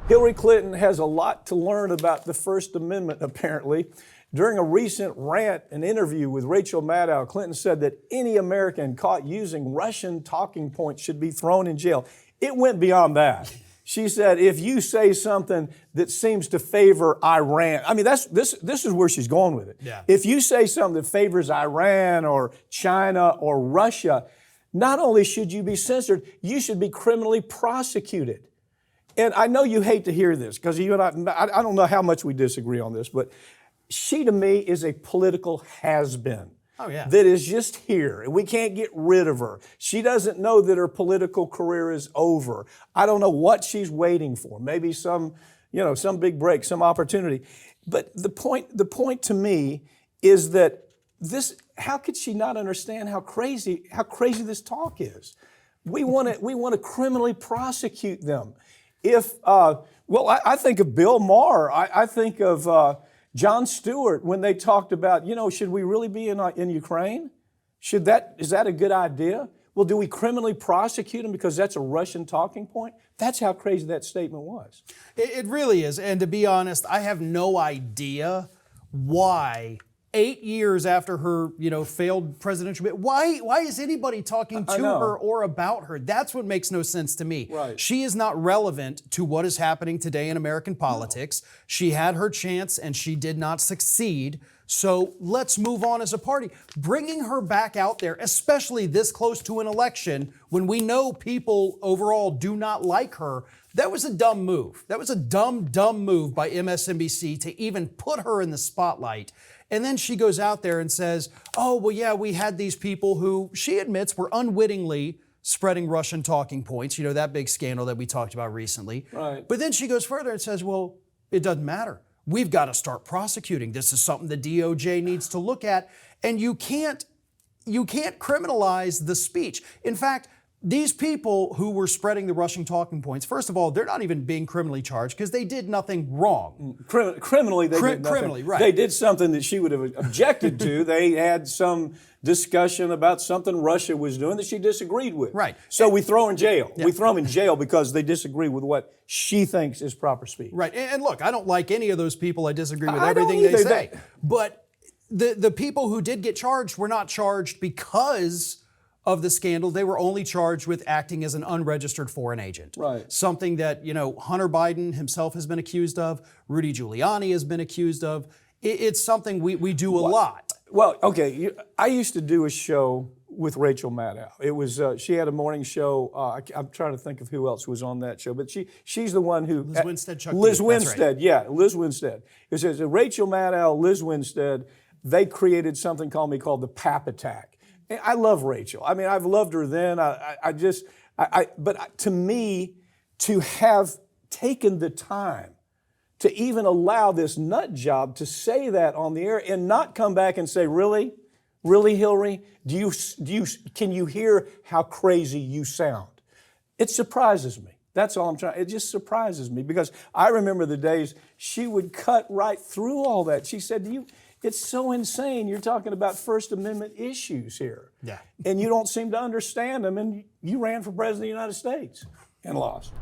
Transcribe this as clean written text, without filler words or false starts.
Hillary Clinton has a lot to learn about the First Amendment, apparently. During a recent rant and interview with Rachel Maddow, Clinton said that any American caught using Russian talking points should be thrown in jail. It went beyond that. She said, if you say something that seems to favor Iran, I mean, this is where she's going with it. Yeah. If you say something that favors Iran or China or Russia, not only should you be censored, you should be criminally prosecuted. And I know you hate to hear this because you and I don't know how much we disagree on this, but she to me is a political has-been. Oh, yeah. That is just here, and we can't get rid of her. She doesn't know that her political career is over. I don't know what she's waiting for. Maybe some big break, some opportunity. But the point to me is that how could she not understand how crazy this talk is? We want to criminally prosecute them. I think of Bill Maher. I think of Jon Stewart when they talked about, should we really be in Ukraine? Is that a good idea? Well, do we criminally prosecute them because that's a Russian talking point? That's how crazy that statement was. It really is. And to be honest, I have no idea why 8 years after her, failed presidential bid, why is anybody talking to her or about her? That's what makes no sense to me. Right. She is not relevant to what is happening today in American politics. No. She had her chance and she did not succeed. So let's move on as a party. Bringing her back out there, especially this close to an election, when we know people overall do not like her, that was a dumb move. That was a dumb move by MSNBC to even put her in the spotlight. And then she goes out there and says, oh, well, yeah, we had these people who she admits were unwittingly spreading Russian talking points, that big scandal that we talked about recently. Right. But then she goes further and says, well, it doesn't matter. We've got to start prosecuting. This is something the DOJ needs to look at. And you can't criminalize the speech. In fact, these people who were spreading the Russian talking points, first of all, they're not even being criminally charged because they did nothing wrong. Criminally, they did nothing. Criminally, right. They did something that she would have objected to. They had some discussion about something Russia was doing that she disagreed with. Right. So we throw her in jail. Yeah. We throw them in jail because they disagree with what she thinks is proper speech. Right. And look, I don't like any of those people. I disagree with I don't everything they either. say. But the people who did get charged were not charged because of the scandal. They were only charged with acting as an unregistered foreign agent. Right. Something that, Hunter Biden himself has been accused of, Rudy Giuliani has been accused of. It's something we do a lot. Well, okay, I used to do a show with Rachel Maddow. It was she had a morning show. I'm trying to think of who else was on that show, but she's the one who Liz Winstead, Chuck Liz D. Winstead, That's right. yeah, Liz Winstead. It says Rachel Maddow, Liz Winstead. They created something called the PAP attack. And I love Rachel. I mean, I've loved her then. But to me, to have taken the time to even allow this nut job to say that on the air and not come back and say, really, Hillary, can you hear how crazy you sound? It surprises me. That's all I'm trying. It just surprises me because I remember the days she would cut right through all that. She said, it's so insane. You're talking about First Amendment issues here. Yeah. And you don't seem to understand them. And you ran for president of the United States and lost.